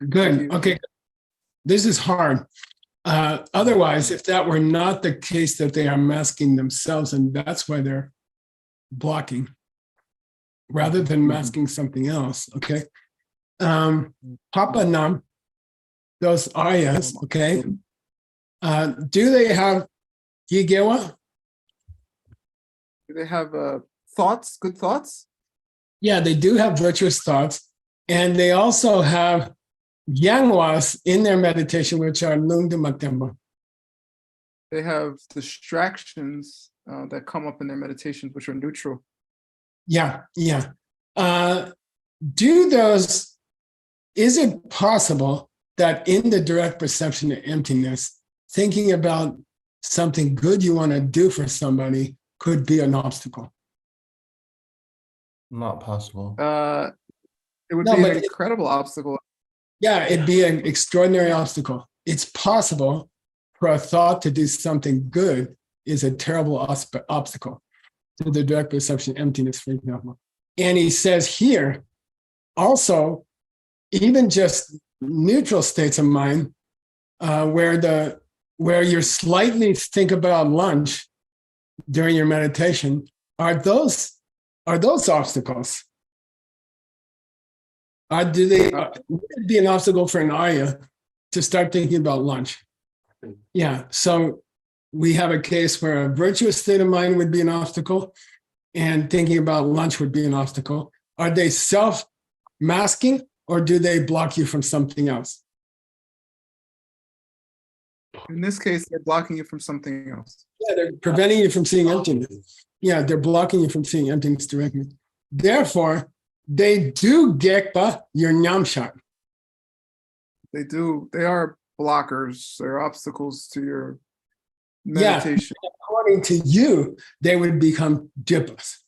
Good. Okay. This is hard. Otherwise, if that were not the case, that they are masking themselves, and that's why they're blocking. rather than masking something else. Okay. Papa Nam, those Aryas, okay. Do they have Yigewa? Do they have thoughts, good thoughts? Yeah, they do have virtuous thoughts. And they also have Yangwas in their meditation, which are Lungdumatemba. They have distractions that come up in their meditations, which are neutral. Yeah. Is it possible that in the direct perception of emptiness, thinking about something good you want to do for somebody could be an obstacle? Not possible. It would No, be but an incredible obstacle. Yeah, it'd be an extraordinary obstacle. It's possible for a thought to do something good is a terrible obstacle to the direct perception of emptiness, for example. And he says here, also, even just neutral states of mind, where you slightly think about lunch during your meditation, are those obstacles? Would it be an obstacle for an Arya to start thinking about lunch? Yeah, so we have a case where a virtuous state of mind would be an obstacle and thinking about lunch would be an obstacle. Are they self-masking or do they block you from something else? In this case, they're blocking you from something else. Yeah, they're preventing you from seeing emptiness. Yeah, they're blocking you from seeing emptiness directly. Therefore, they do gekpa your nyamshat. They do. They are blockers. They're obstacles to your meditation. Yeah, according to you, they would become jippas.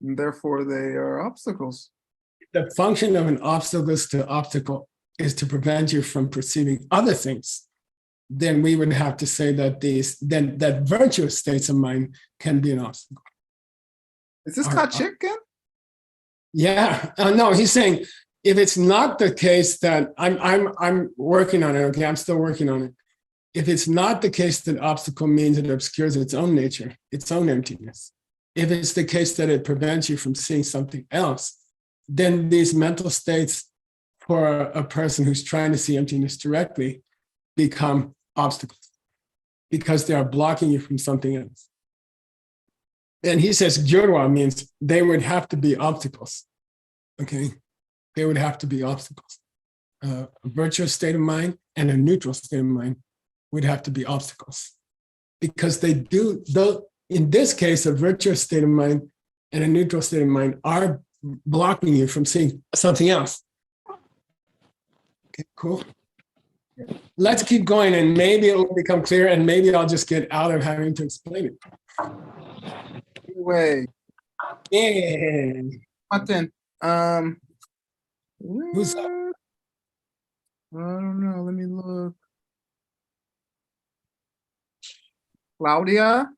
And therefore, they are obstacles. The function of an obstacle is to prevent you from perceiving other things. Then we would have to say that that virtuous states of mind can be an obstacle. Is this Kachik again? Yeah, no, he's saying if it's not the case that I'm working on it. Okay, I'm still working on it. If it's not the case that obstacle means it obscures its own nature, its own emptiness. If it's the case that it prevents you from seeing something else, then these mental states for a person who's trying to see emptiness directly become obstacles because they are blocking you from something else. And he says Gyurwa means they would have to be obstacles. Okay, they would have to be obstacles. A virtuous state of mind and a neutral state of mind would have to be obstacles because they do, though in this case, a virtuous state of mind and a neutral state of mind are blocking you from seeing something else. Okay, cool. Let's keep going and maybe it will become clear and maybe I'll just get out of having to explain it. Way. Yeah. Martin. Who's up? I don't know. Let me look. Claudia.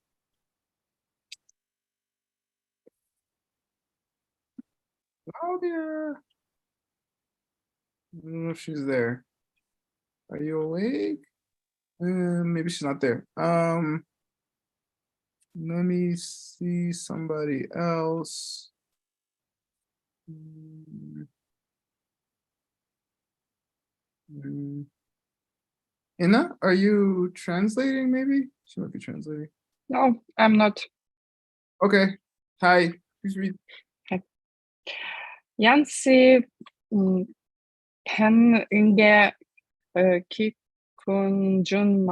Claudia. I don't know if she's there. Are you awake? Maybe she's not there. Let me see somebody else. Inna, are you translating maybe? She might be translating. No, I'm not. Okay. Hi. Please read. Yansi pen inge kikunjun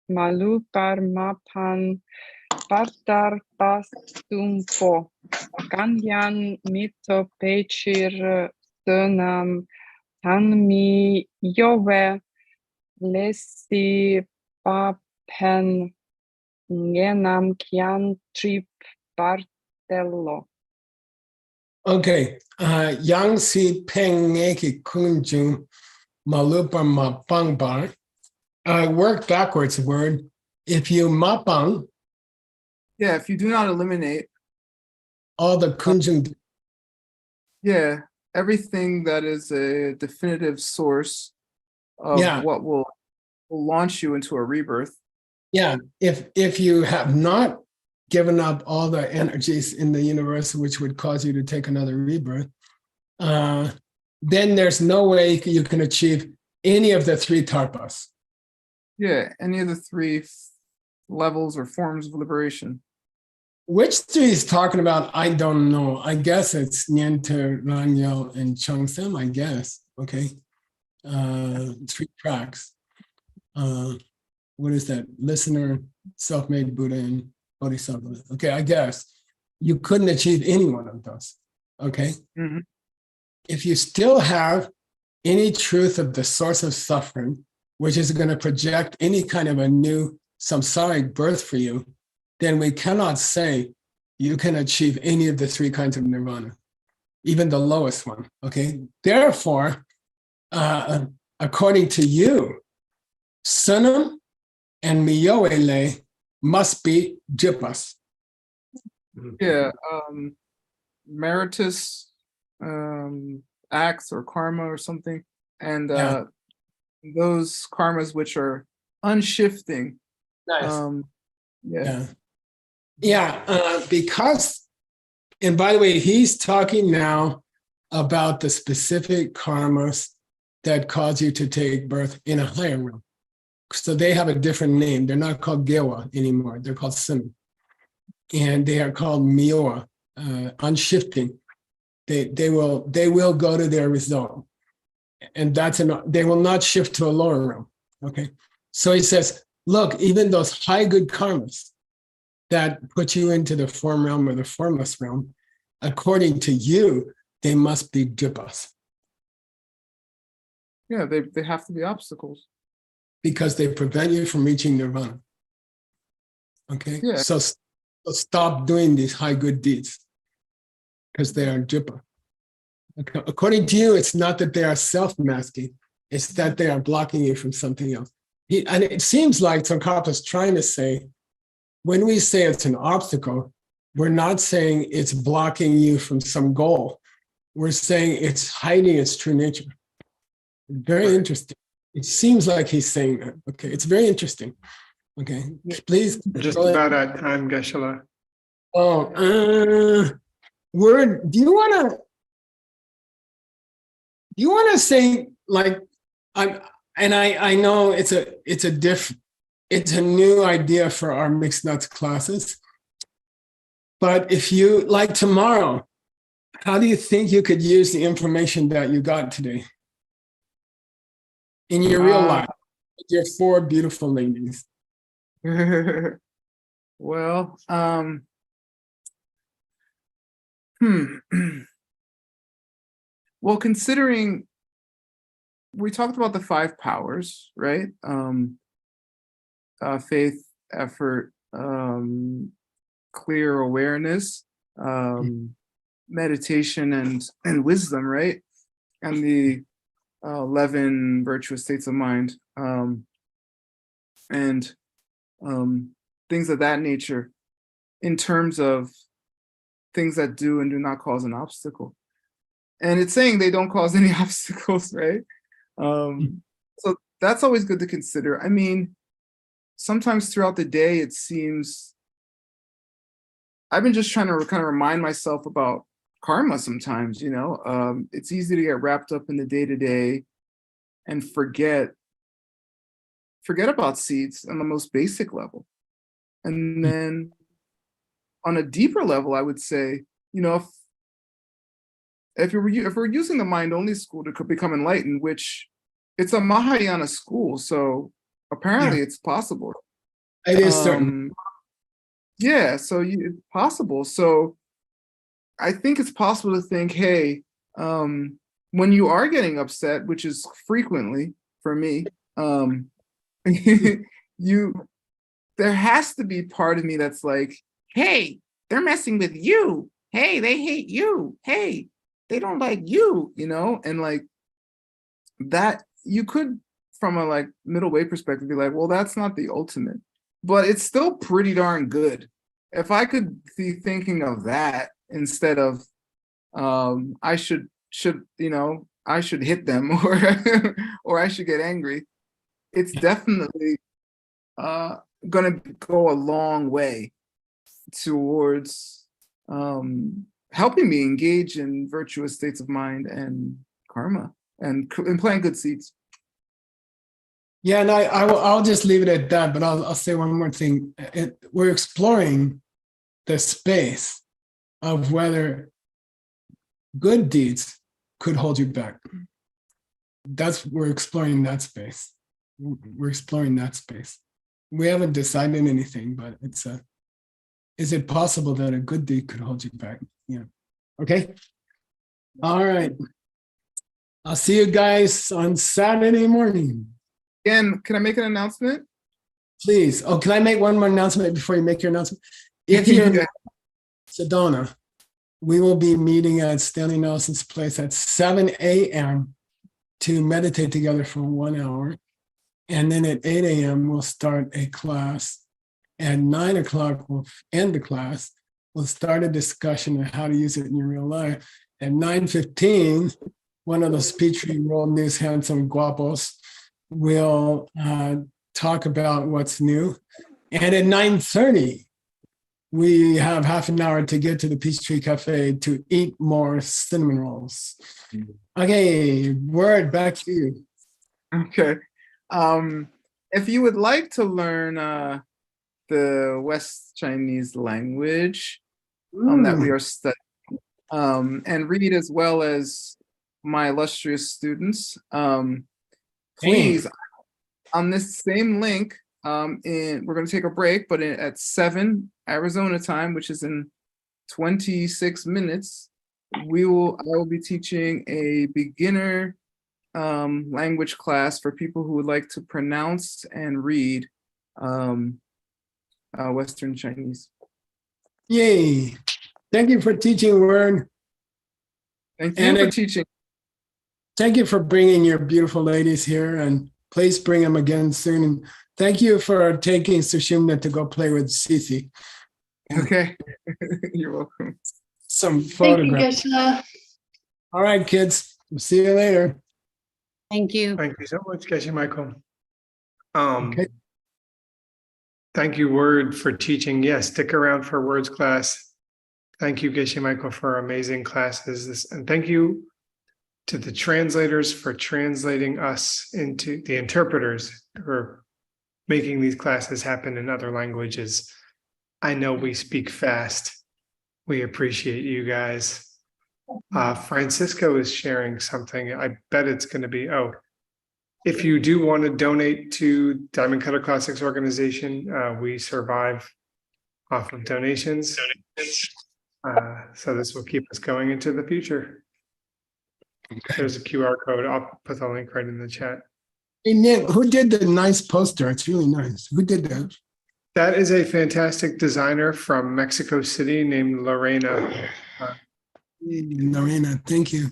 malupar mapan partar pastumpo kanyan mito pechir sönam tanmi yove lesi papen ngenam kian trip partello. Okay, yang si peng ngeki kunjung malupa mapang bar. Work backwards word. If you mapang. Yeah, if you do not eliminate. All the kunjung. Yeah, everything that is a definitive source of what will launch you into a rebirth. Yeah, if you have not given up all the energies in the universe, which would cause you to take another rebirth, then there's no way you can achieve any of the three tarpas. Yeah, any of the three levels or forms of liberation. Which three is talking about? I don't know. I guess it's Niente, Ranyal, and Xuanzang, I guess. Okay. 3 tracks. What is that? Listener, self-made Buddha, and Bodhisattva. Okay, I guess you couldn't achieve any one of those. Okay. Mm-hmm. If you still have any truth of the source of suffering, which is going to project any kind of a new samsaric birth for you, then we cannot say you can achieve any of the 3 kinds of nirvana, even the lowest one. Okay. Therefore, according to you, Sunam and Miyoele must be jipas. Yeah, meritus acts or karma or something, and those karmas which are unshifting. Nice. Because, and by the way, he's talking now about the specific karmas that cause you to take birth in a higher realm. So they have a different name. They're not called Gewa anymore. They're called Sim. And they are called Mioa, unshifting. They will go to their result. And they will not shift to a lower realm. Okay. So he says, look, even those high good karmas that put you into the form realm or the formless realm, according to you, they must be jipas. Yeah, they have to be obstacles. Because they prevent you from reaching nirvana. Okay? Yeah. So stop doing these high good deeds because they are jipa. Okay. According to you, it's not that they are self-masking, it's that they are blocking you from something else. And it seems like Tsongkhapa is trying to say, when we say it's an obstacle, we're not saying it's blocking you from some goal. We're saying it's hiding its true nature. Very interesting. It seems like he's saying that. Okay, it's very interesting. Okay, please. Just about at time, Geshe. Oh, do you want to say like I know it's a new idea for our mixed nuts classes, but if you like tomorrow, how do you think you could use the information that you got today in your real life with your 4 beautiful ladies? Well, well, considering we talked about the 5 powers, right? Faith, effort, clear awareness, meditation, and wisdom, right? And the 11 virtuous states of mind, and things of that nature, in terms of things that do and do not cause an obstacle. And it's saying they don't cause any obstacles, right? So that's always good to consider. I mean, sometimes throughout the day, it seems I've been just trying to kind of remind myself about karma sometimes, you know. It's easy to get wrapped up in the day-to-day and forget about seeds on the most basic level. And then on a deeper level, I would say, you know, if we're using the mind-only school to become enlightened, which it's a Mahayana school, so apparently it's possible. It is certain. Yeah, so it's possible. So I think it's possible to think, hey, when you are getting upset, which is frequently for me, there has to be part of me that's like, hey, they're messing with you. Hey, they hate you. Hey, they don't like you, you know? And like that, you could, from a like middle way perspective, be like, well, that's not the ultimate, but it's still pretty darn good. If I could be thinking of that instead of I should you know, I should hit them or I should get angry, it's definitely gonna go a long way towards helping me engage in virtuous states of mind and karma and plant good seeds. Yeah, and I'll just leave it at that, but I'll say one more thing. We're exploring the space of whether good deeds could hold you back. We're exploring that space. We're exploring that space. We haven't decided anything, but is it possible that a good deed could hold you back? Yeah. Okay. All right. I'll see you guys on Saturday morning. Again, can I make an announcement? Please. Oh, can I make one more announcement before you make your announcement? If you're in Sedona, we will be meeting at Stanley Nelson's place at 7 a.m. to meditate together for 1 hour. And then at 8 a.m., we'll start a class. At 9 o'clock, we'll end the class. We'll start a discussion on how to use it in your real life. At 9:15, one of those Petri World News handsome guapos will talk about what's new. And at 9:30, we have half an hour to get to the Peachtree Cafe to eat more cinnamon rolls. Okay, Word, back to you. Okay. If you would like to learn the West Chinese language that we are studying and read as well as my illustrious students, please, on this same link, we're going to take a break, but at 7 Arizona time, which is in 26 minutes, I will be teaching a beginner language class for people who would like to pronounce and read Western Chinese. Yay. Thank you for teaching, Wern. Thank you for teaching. Thank you for bringing your beautiful ladies here, and please bring them again soon. And thank you for taking Sushumna to go play with Sisi. Okay. You're welcome. Some photographs. Thank you, Geshe. All right, kids. See you later. Thank you. Thank you so much, Geshe Michael. Okay. Thank you, Word, for teaching. Yes, stick around for Words class. Thank you, Geshe Michael, for amazing classes. And thank you to the translators for translating us into the interpreters who are making these classes happen in other languages. I know we speak fast. We appreciate you guys. Francisco is sharing something. I bet it's going to be, if you do want to donate to Diamond Cutter Classics organization, we survive off of donations. So this will keep us going into the future. There's a QR code. I'll put the link right in the chat. Hey, Nick, who did the nice poster? It's really nice. Who did that? That is a fantastic designer from Mexico City named Lorena. Lorena, thank you.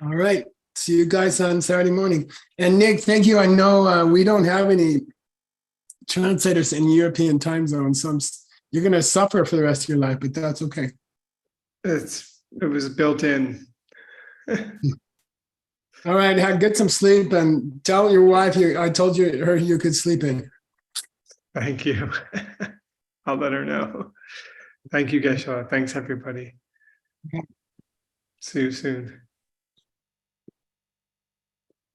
All right. See you guys on Saturday morning. And Nick, thank you. I know we don't have any translators in European time zones, so you're going to suffer for the rest of your life, but that's okay. It was built in. All right, get some sleep and tell your wife I told her you could sleep in. Thank you. I'll let her know. Thank you, Geshe. Thanks, everybody. See you soon.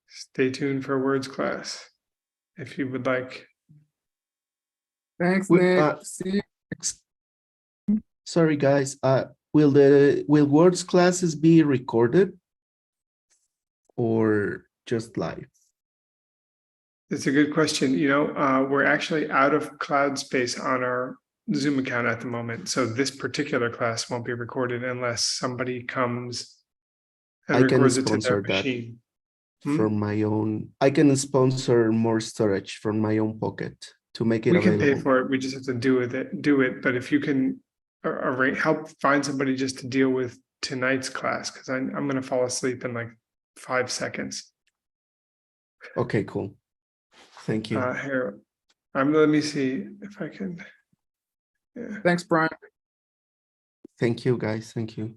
Stay tuned for Words class if you would like. Thanks, Nick. See you. Sorry, guys. Will Words classes be recorded or just live? It's a good question. We're actually out of cloud space on our Zoom account at the moment. So this particular class won't be recorded unless somebody comes and records it to their machine. From my own. I can sponsor more storage from my own pocket to make it available. We can pay for it. We just have to do it. But if you can help find somebody just to deal with tonight's class, because I'm going to fall asleep in like 5 seconds. Okay, cool. Thank you. Here, let me see if I can. Yeah. Thanks, Brian. Thank you, guys. Thank you.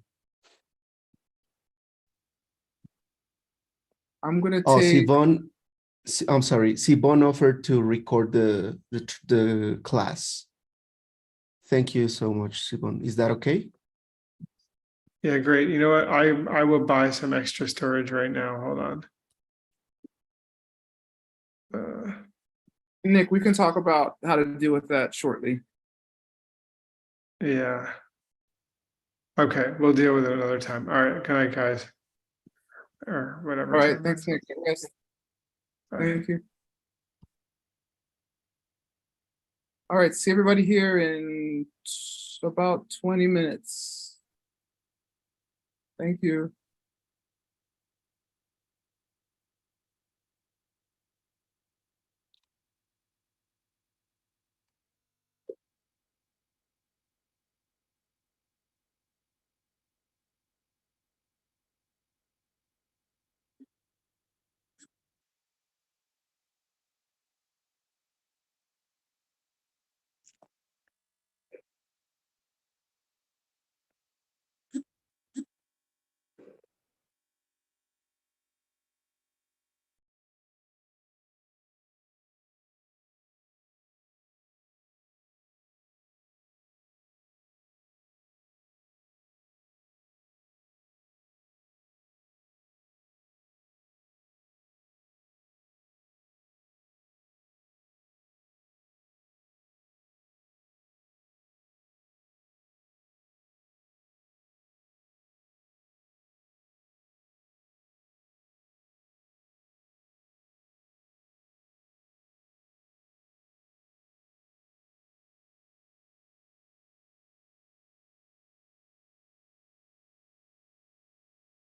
I'm gonna take. I'm sorry. Sibon offered to record the class. Thank you so much, Simon. Is that okay? Yeah, great. You know what? I will buy some extra storage right now. Hold on. Nick, we can talk about how to deal with that shortly. Yeah. Okay, we'll deal with it another time. All right, good night, guys. Or whatever. All right, time thanks, it is. Nick. Yes. Bye. Thank you. All right, see everybody here in about 20 minutes. Thank you.